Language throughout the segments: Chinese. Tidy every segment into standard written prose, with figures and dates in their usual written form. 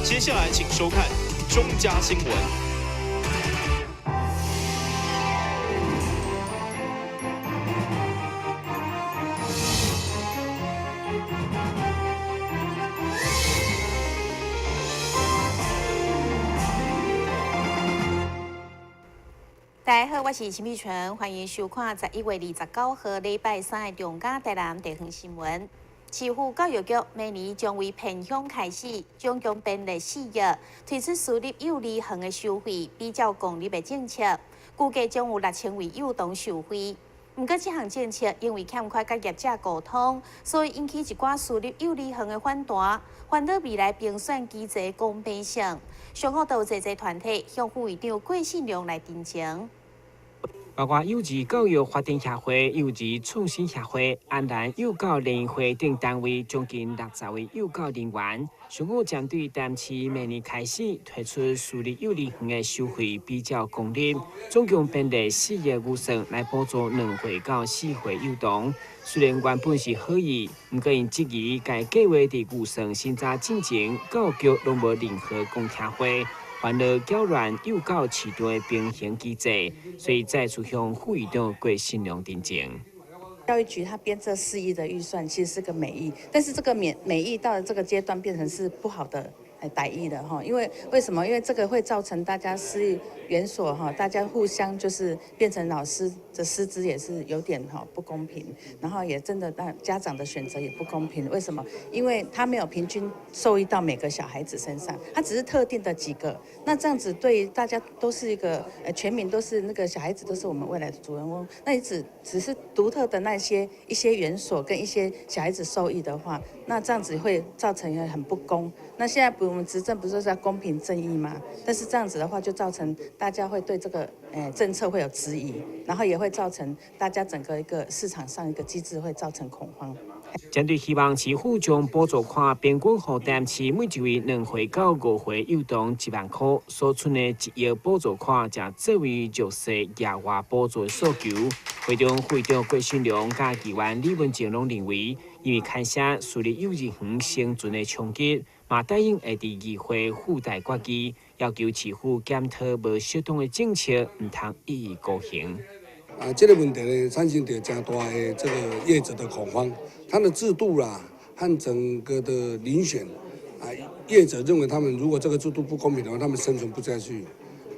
接下来请收看中嘉新闻。大家好，我是陈碧纯，欢迎收看11月29号礼拜三的中嘉台南地方新闻。市府教育局明年将为偏乡开始总共编列4月推出私立幼儿园的收费比较公立的政策，估计将有6000位幼童受惠。不过，这项政策因为欠缺甲业者沟通，所以引起一寡私立幼儿园的反弹，烦恼未来评选机制的公平性。上午，有侪团体向副会长郭信良来陈情。包括幼稚教育发展协会、幼稚创新协会、安南幼教联谊会等单位，将近60位幼教人员，上午针对淡市明年开始推出私立幼儿园的收费比较公平，总共编列4亿预算来补助2岁到4岁幼童。虽然原本是好意，不过因质疑该计划伫预算审查进前，教育局拢无任何公听会。烦恼搅乱幼教市场的平衡机制，所以再次向副会长郭信良陈情。教育局它编这4亿的预算，其实是个美意，但是这个美意到了这个阶段变成是不好的歹意的哈。因为为什么？因为这个会造成大家私立园所哈，大家互相就是变成老师的师资也是有点不公平，然后也真的让家长的选择也不公平。为什么？因为他没有平均受益到每个小孩子身上，他只是特定的几个。那这样子对大家都是一个全民都是那个小孩子都是我们未来的主人翁。那你只是独特的一些园所跟一些小孩子受益的话，那这样子会造成很不公。那现在我们执政不是在公平正义吗？但是这样子的话，就造成大家会对这个政策会有质疑，然后也会造成大家整个一个市场上一个机制会造成恐慌。针对希望市府将补助款平均予淡市每一位2岁到5岁幼童1万块，所剩的1亿补助款，则作为弱势额外补助的诉求。会中副会长郭信良甲议员李文静拢认为，因为看写私立幼儿园生存的冲击，嘛答应会伫议会附带决议，要求市府检讨无适当的政策，唔通一意孤行。这个问题呢，产生着真大的这个业者的恐慌，它的制度啦和整个的遴选业者认为他们如果这个制度不公平的话，他们生存不下去，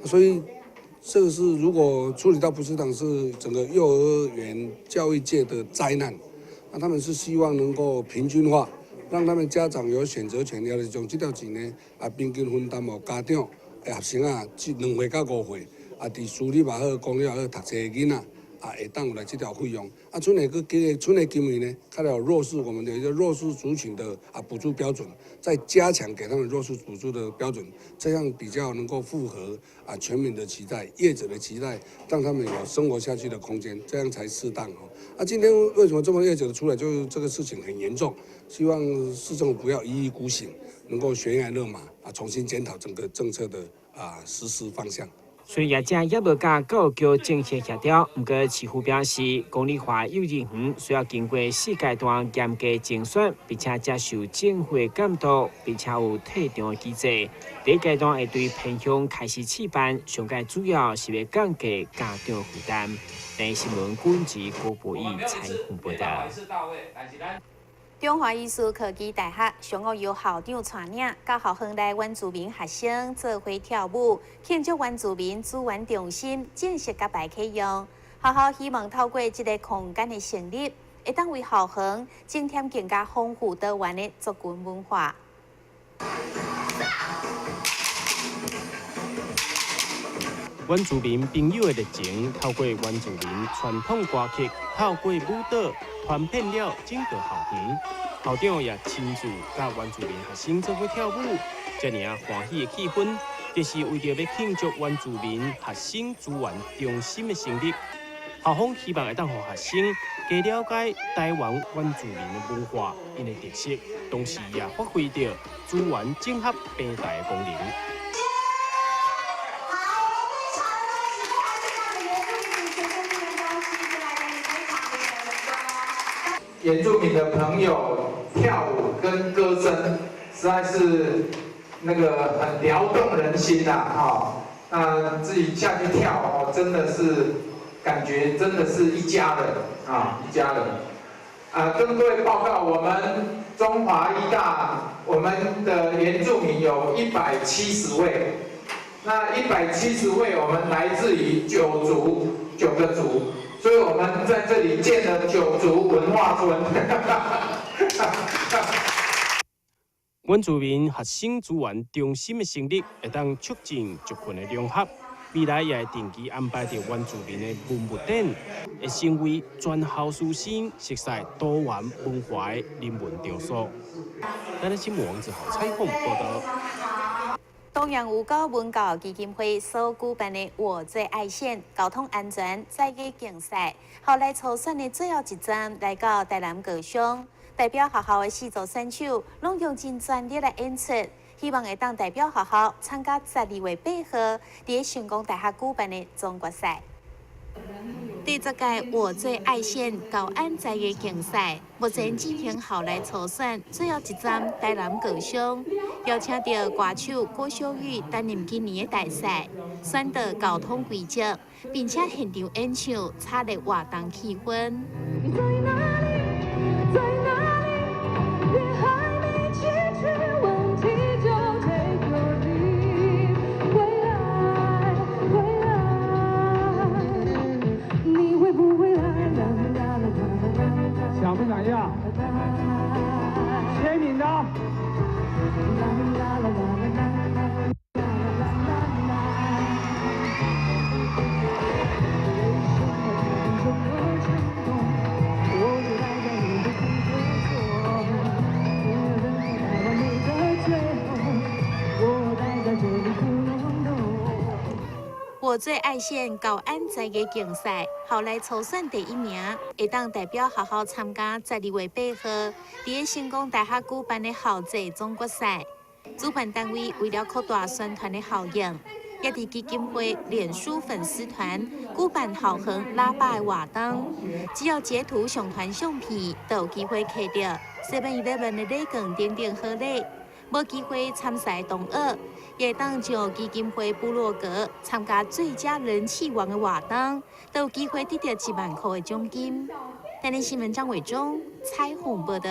所以这个是如果处理到不适当，是整个幼儿园教育界的灾难。那他们是希望能够平均化，让他们家长有选择权，要将这条钱呢平均分担予家长学生2岁到5岁伫私立也好、公立也好读册的囡仔会当有来这条费用。剩的金额呢，看到弱势我们的一个弱势族群的补助标准，再加强给他们弱势补助的标准，这样比较能够符合全民的期待、业者的期待，让他们有生活下去的空间，这样才适当今天为什么这么业者的出来，就是这个事情很严重，希望市政府不要一意孤行，能够悬崖勒马重新检讨整个政策的实施方向。虽然业者也无甲教育局正式协调，不过市府表示，公立化幼儿园需要经过4阶段严格精选，并且接受政府监督，并且有退场的机制。第1阶段会对偏乡开始试办，上届主要是要降低家长负担。第新闻军职郭博义采访报道。中华艺术科技大学上午由校长带领，到校园内原住民学生做伙跳舞，庆祝原住民资源中心正式甲牌启用。学校希望透过这个空间的成立，会当为校园增添更加丰富多元的族群文化。原住民朋友的热情，透过原住民传统歌曲，透过舞蹈，传遍了整个校园。校长也亲自甲原住民学生做伙跳舞，这样欢喜的气氛，就是为着要庆祝原住民学生资源中心的成立。校方希望会当让学生加了解台湾原住民的文化、因的特色，同时也发挥着资源整合平台的功能。原住民的朋友跳舞跟歌声，实在是那个很撩动人心呐，那自己下去跳哦，真的是感觉真的是一家人啊，一家人。跟各位报告，我们中华医大我们的原住民有170位，那170位我们来自于9个族，所以我们在这里建了9族文化村。原住民学生资源中心的成立，会当促进族群的融合。未来也会定期安排着原住民的文物展，会成为全校师生熟悉多元文化的人文场所。咱的新闻网之后采访报道。东洋五高文教基金会所举办的"我最爱线"交通安全载具竞赛，后来初选的最后一站来到台南高雄，代表学校的4组选手，拢用真专业的演出。希望会当代表学校参加12月8号伫成功大学举办的总决赛。第10届我最爱线高安载具竞赛，目前进行校内初选，最后一站台南高雄，邀请到歌手郭小雨担任今年的大赛，选择交通规则，并且现场演唱，擦热活动气氛。想不想要签名的？我最爱线高安载具竞赛，后来初选第1名，会当代表学校参加12月8号伫成功大学举办的校际总决赛。主办单位为了扩大宣传的效应，也伫基金会脸书粉丝团举办校园喇叭的活动，只要截图上传相片，就有机会摕到 7-11的礼券等等好礼。无机会参赛同学，也当上基金会部落格参加最佳人气王的活动，都有机会得到1万块的奖金。台南新闻张伟忠采访报道。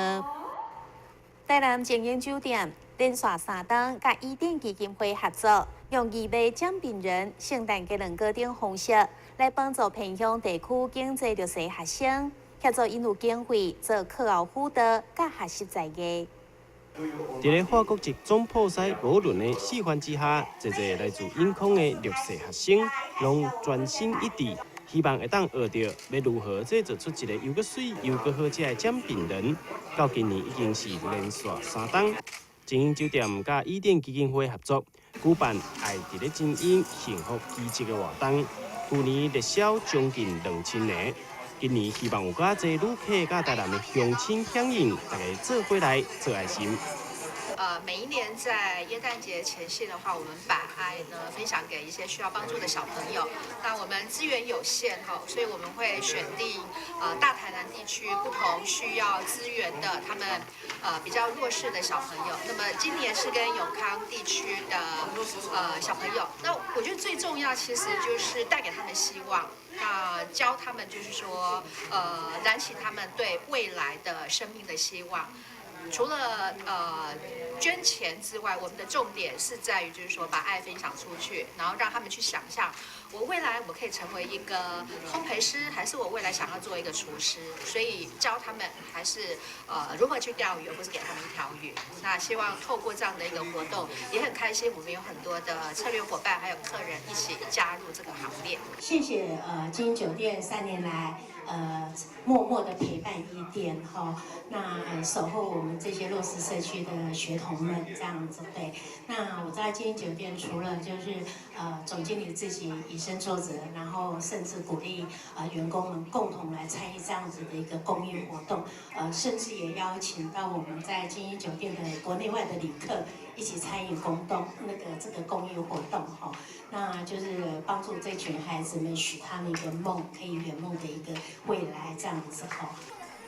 台南精英酒店连续3档甲伊甸基金会合作，用义卖奖病人圣诞节2个等方式来帮助偏乡地区经济弱势学生，协助因有经费做课后辅导甲学习在业。伫咧法国籍总破塞无论的示范之下，侪来自因康的弱势学生，拢专心一致，希望会当学到要如何制作出一个又阁水又阁好食的奖饼人。到今年已经是连续3档。精英酒店甲伊甸基金会合作，举办“爱伫咧精英幸福基职”的活动，去年热销将近2000个。今年希望有较侪旅客甲台南的乡亲响应，大家做伙来做爱心。每一年在耶诞节前夕的话，我们把爱呢分享给一些需要帮助的小朋友。那我们资源有限所以我们会选定大台南地区不同需要资源的他们比较弱势的小朋友。那么今年是跟永康地区的小朋友。那我觉得最重要其实就是带给他们希望。教他们就是说，燃起他们对未来的生命的希望。除了捐钱之外，我们的重点是在于就是说把爱分享出去，然后让他们去想象，我未来我可以成为一个烘焙师，还是我未来想要做一个厨师，所以教他们还是如何去钓鱼，而不是给他们一条鱼。那希望透过这样的一个活动，也很开心，我们有很多的策略伙伴还有客人一起加入这个行列。谢谢精英酒店3年来默默的陪伴伊甸那守候我们这些弱势社区的学童们这样子对。那我在精英酒店除了就是总经理自己以身作则，然后甚至鼓励员工们共同来参与这样子的一个公益活动，甚至也邀请到我们在精英酒店的国内外的旅客一起参与这个公益活动那就是帮助这群孩子们许他们一个梦，可以圆梦的一个未来这样子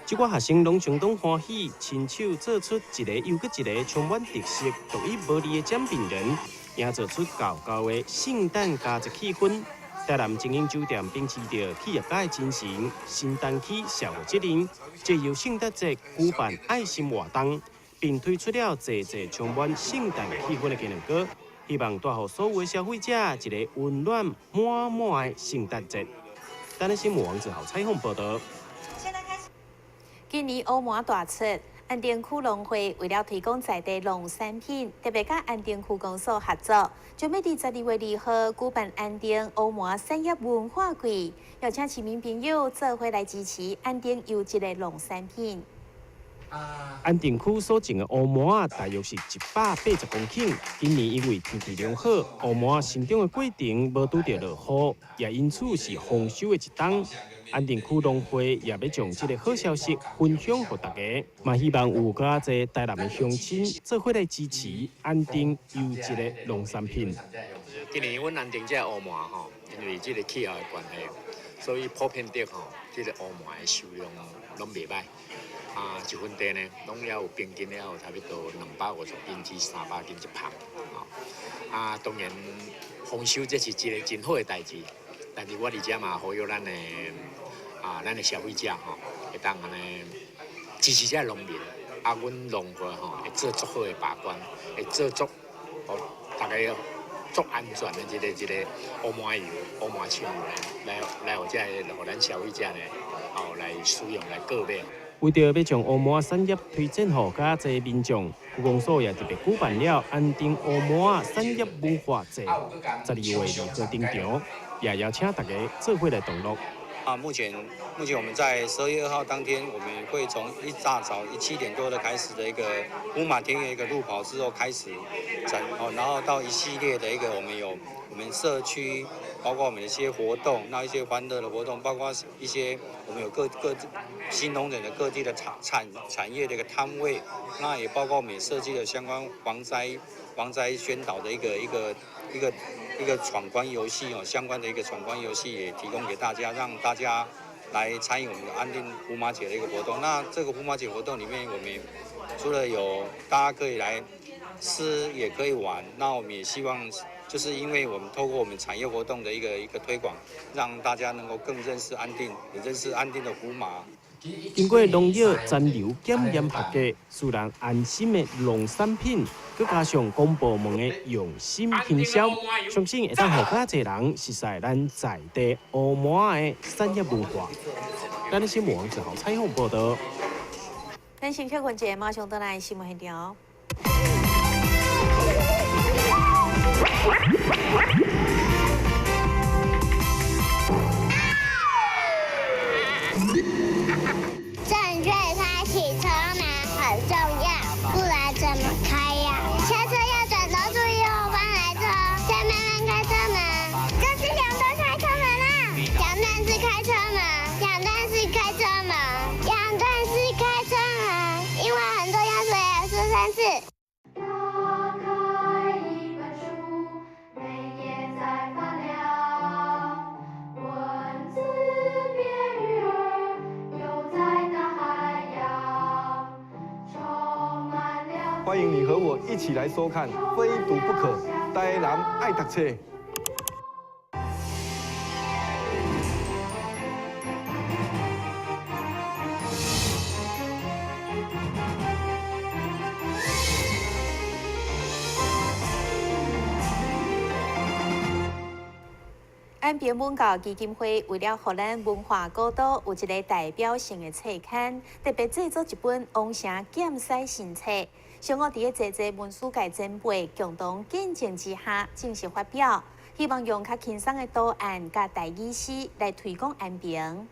这群学生拢相当欢喜，亲手做出一个又一个充满特色、独一无二的奖品人，也做出高高的圣诞佳节气氛。台南精英酒店秉持着企业家的精神，新单起社会责任，借由圣诞节举办爱心活动，并推出了侪充满圣诞气氛的纪念歌，希望带予所有的消费者一个温暖满满的圣诞节。台南新闻网之后采访报道。今年欧麻大出，安定区农会为了推广在地农产品，特别甲安定区公所合作，将要伫12月2号举办安定欧麻产业文化季，邀请市民朋友做伙来支持安定优质的农产品。安定区所种的乌麻大约是180公顷。今年因为天气良好，乌麻生长的过程无拄到落雨，也因此是丰收的一冬。安定区农会也要将这个好消息分享给大家，嘛希望有更侪台南的乡亲做伙来支持安定优质的农产品。今年阮安定这乌麻吼，因为这个气候的关系，所以普遍的吼，这个乌麻的收量拢袂歹。一分地呢，拢要有平均了有差不多250斤至300斤一捧。当然丰收这是一个真好的代志，但是我伫遮嘛呼吁咱的消费者吼，会当安尼支持这农民。阮农会吼会做足好的把关，会做足，大家足安全的一个乌麻油、乌麻青油来互咱消费者呢，来使用来购买。为着要将乌麻产业推展予较侪民众，区公所也特别举办了安定乌麻产业文化节，12月2号登场，也邀请大家做伙来同乐。目前我们在12月2号当天，我们会从一大早7点多的开始的一个乌马田园一个路跑之后开始然后到一系列的一个我们社区，包括我们的一些活动，那一些欢乐的活动，包括一些我们有各新农人的各地的产业的一个摊位，那也包括我们也设计了相关防灾宣导的一个闯关游戏相关的一个闯关游戏也提供给大家，让大家来参与我们的安定胡马节的一个活动。那这个胡马节活动里面，我们除了有大家可以来吃，也可以玩，那我们也希望就是因为我们透过我们产业活动的一个推广，让大家能够更认识安定，也认识安定的胡马。经过农业残留检验合格，使人安心的农产品，佮加上公部门的用心行销，相信会当互较侪人熟悉咱在地乌麻的产业文化。咱的新闻网之后采访报道。咱先听群节马上倒来新闻现场。正确开启车门很重要，不然怎么开呀？下车要转头注意后方来车，再慢慢开车门。这是两段开车门啦，两段式开车门，两段式开车门，两段式开车门，因为很重要，所以要说3次。欢迎你和我一起来收看《非读不可》，台南爱读册。安平文教基金会为了予咱文化古岛有一个代表性的册刊，特别制作一本《王城鉴赛新册》。想我伫个侪文史界前辈共同见证之下正式发表，希望用较轻松的图案甲台语诗来推广安平。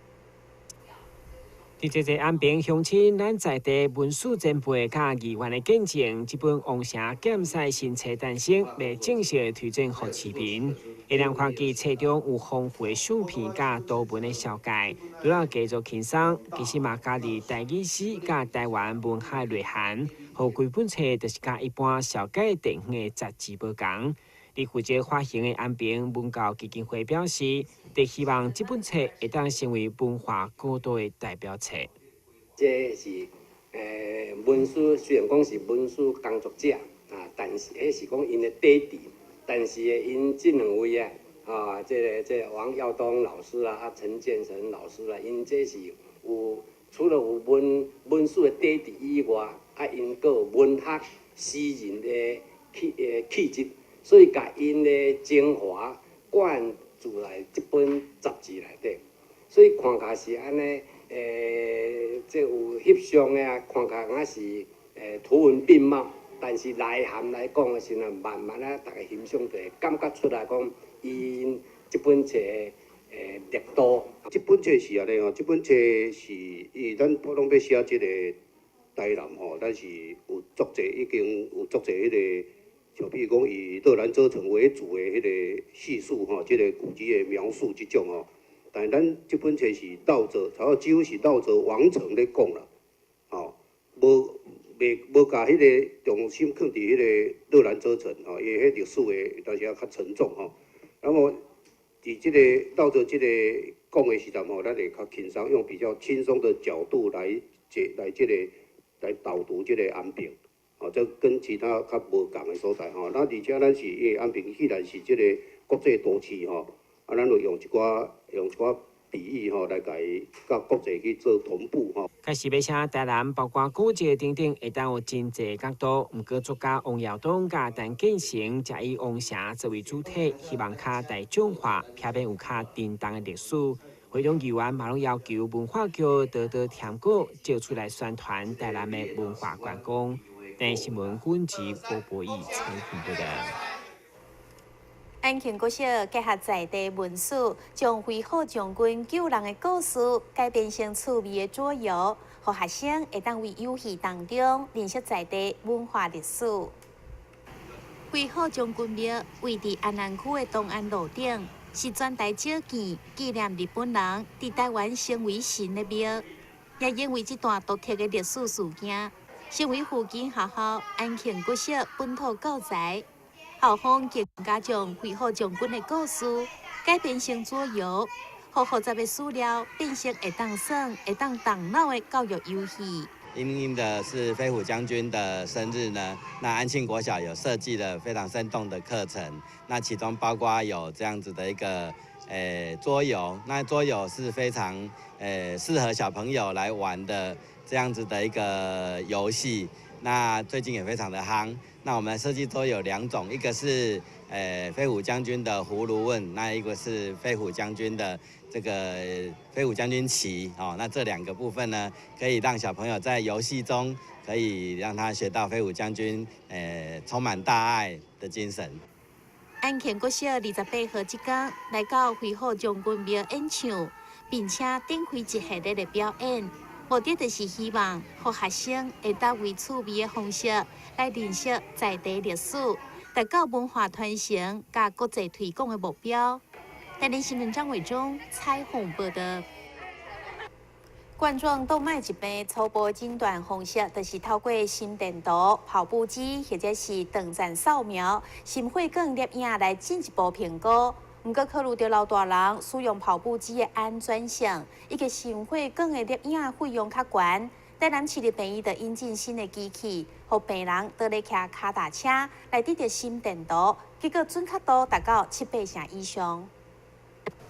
伫安平乡亲，咱在地文史前辈甲议员的见证，这本《王城鉴赛新册》诞生，未正式推荐予市民。会当看见册中有丰富的相片甲图文的小解，除了加做轻松，其实嘛加入台语诗甲台湾文学内涵，和规本册就是甲一般小解地方的杂志无同。伫负责发行的安平文教基金会表示，伫希望这本册会当成为文化古岛的代表册。这是文书，虽然讲是文书工作者啊，但是迄是讲因的底底，但是因这两位啊，这王耀东老师啊，陈建成老师啊，因这是有除了有文书的底底以外，啊，因个文学诗人的气质，所以把因的精华灌注来这本杂志内底，所以看起来是安尼。这有翕相的啊，看起来也是图文并茂，但是内涵来讲的时候，慢慢啊，大家欣赏就会感觉出来讲，伊这本册力度。这本册是安尼哦，这本册是咱普通要写这个台南吼，咱是有足济已经有足济迄个，像比如讲以乐兰遮城为主的迄个叙述吼，这个古迹的描述这种吼。但咱这本册是绕着，几乎是绕着王城咧讲啦，吼，无甲迄个重心放伫迄个乐兰遮城吼，伊迄历史的但是较沉重吼。那么伫这个绕着这个讲的时阵吼，咱会较轻松，用比较轻松的角度来导读这个安平，吼，这跟其他较无共的所在吼。那而且咱是安平既然是这个国际都市吼。啊，咱就用一寡比喻吼，来甲伊甲国际去做同步吼。开始要写台南，包括古迹等等，会当有真济角度。毋过作家王耀东甲陈建成，则以王城作为主体，希望较大众化，偏偏有较震动的历史。会中议员嘛拢要求文化局多多添稿，借出来宣传台南的文化观光。但新闻本集郭博义采访报道。安庆国小结合在地文史，将辉虎将军救人的故事改编成趣味的桌游，让学生会当为游戏当中认识在地文化历史。辉虎将军庙位伫安南区的东安路顶，是全台少见纪念日本人伫台湾成为神的庙，也因为这段独特的历史事件，成为附近学校安庆国小本土教材。校方更加将辉虎将军的故事改编成桌游，让复杂的史料变成会当耍、会当动脑的教育游戏。因应的是飞虎将军的生日呢，那安庆国小有设计了非常生动的课程，那其中包括有这样子的一个桌游，那桌游是非常适合小朋友来玩的这样子的一个游戏，那最近也非常的夯。那我们设计桌有2种，一个是飞虎将军的葫芦问，那一个是飞虎将军的这个飞虎将军旗哦。那这2个部分呢，可以让小朋友在游戏中可以让他学到飞虎将军充满大爱的精神。安庆国小28号这天来到辉虎将军庙演唱，并且展开一系列的表演。目的就是希望让学生会当为趣味的方式来认识在地历史，达到文化传承甲国际推广的目标。台南新闻张伟忠采访报道。冠状动脉疾病初步诊断方式，就是透过心电图、跑步机或者是断层扫描、心血管摄影来进一步评估。毋过，考虑到老大人使用跑步机的安全性，以及心血管的摄影费用较悬，台南市立病院就引进新的机器，让病人倒咧骑脚踏车来得到心电图，结果准确度达到7-8成以上。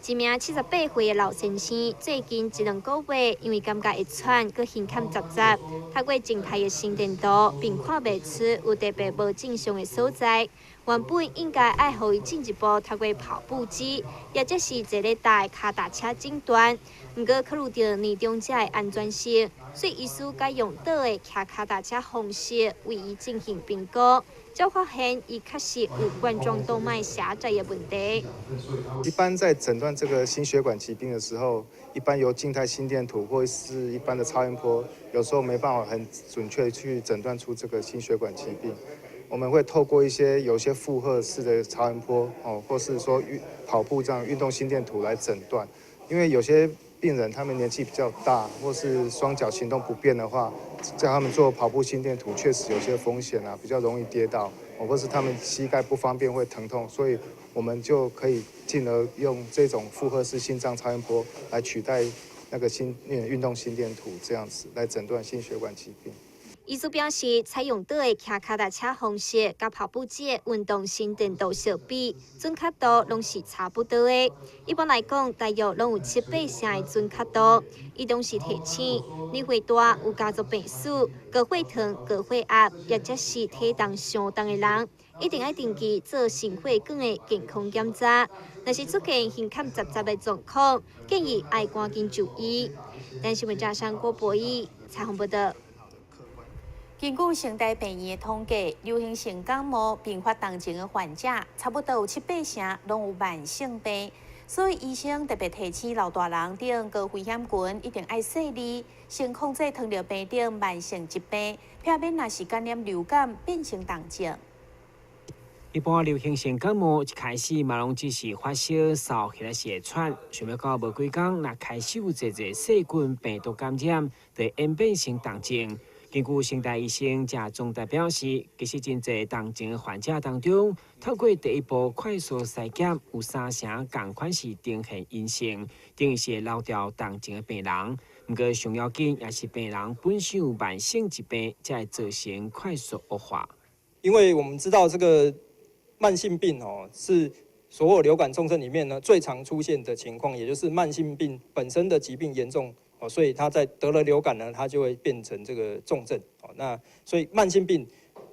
一名78岁的老先生，最近1-2个月，因为感觉会喘，佮胸腔杂杂，透过静态的心电图，并看袂出有特别无正常的所在。原本应该爱互伊进一步透过跑步机，或者是坐咧大脚踏车诊断。毋过考虑到年长者的安全性，所以医师改用倒的骑脚踏车方式为伊进行评估，才发现伊确实有冠状动脉狭窄的问题。一般在诊断这个心血管疾病的时候，一般由静态心电图或是一般的超音波，有时候没办法很准确去诊断出这个心血管疾病。我们会透过有些负荷式的超音波或是说跑步这样运动心电图来诊断，因为有些病人他们年纪比较大，或是双脚行动不便的话，叫他们做跑步心电图确实有些风险比较容易跌倒，或是他们膝盖不方便会疼痛，所以我们就可以进而用这种负荷式心脏超音波来取代那个运动心电图这样子来诊断心血管疾病。医师表示，采用到的骑脚踏车方式甲跑步机的运动心电图相比，准确度拢是差不多的。一般来讲，大约拢有7-8成的准确度。伊同时提醒，年岁大有家族病史、高血糖、高血压，或者是体重相当的人，一定要定期做心血管的健康检查。若是出现心坎杂杂的状况，建议要赶紧就医。但新闻加上郭博义采访报道。根据成大病院的统计，流行性感冒并发当前的患者，差不多有7-8成拢有慢性病，所以医生特别提醒老大人等高风险群一定要细腻，先控制糖尿病等慢性疾病，避免若是感染流感变成重症。一般流行性感冒一开始嘛，拢只是发烧、嗽起来是会喘，想要到无几工，若开始有侪细菌病毒感染，就会演变成重症。根据成大医生谢总代表示，其实真侪重症的患者当中，透过第一步快速筛检，有3成同款是呈现阴性，等于是会留掉重症的病人。不过上要紧也是病人本身有慢性疾病，才会造成快速恶化。因为我们知道这个慢性病是所有流感重症里面呢最常出现的情况，也就是慢性病本身的疾病严重。所以他在得了流感呢，他就会变成这个重症。那所以慢性病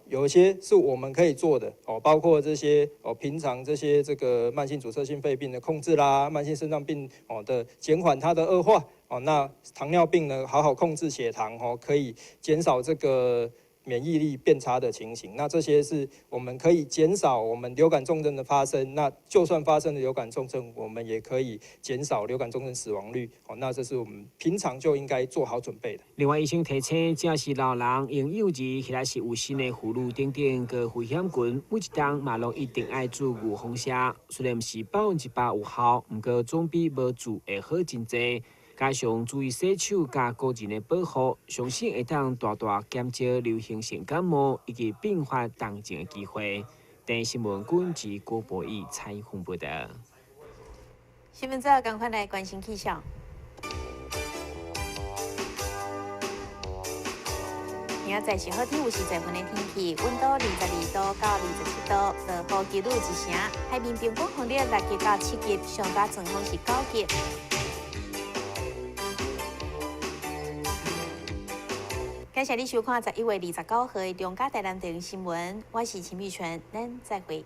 有一些是我们可以做的包括这些平常这些这个慢性阻塞性肺病的控制啦，慢性肾脏病的减缓它的恶化那糖尿病呢好好控制血糖可以减少这个免疫力变差的情形，那这些是我们可以减少我们流感重症的发生。那就算发生了流感重症，我们也可以减少流感重症死亡率。那这是我们平常就应该做好准备的。另外，医生提醒，只要是老人、婴幼儿，或者是有新的妇女等等个危险群，每一档嘛拢一定爱注预防射。虽然不是100%有效，不过总比无注会好真济。加上注意洗手加个人的保护，相信会当大大减少流行性感冒以及并发重症的机会。电新闻军及郭博义采访报道。新闻之后，赶快来关心气象。明仔载是好天有时在份的天气，温度22度到27度，落雨几率1成，海面平均风力6级到7级，上加阵风是9级。感谢你收看11月29号的中嘉台南电视新闻，我是陈碧纯，咱再会。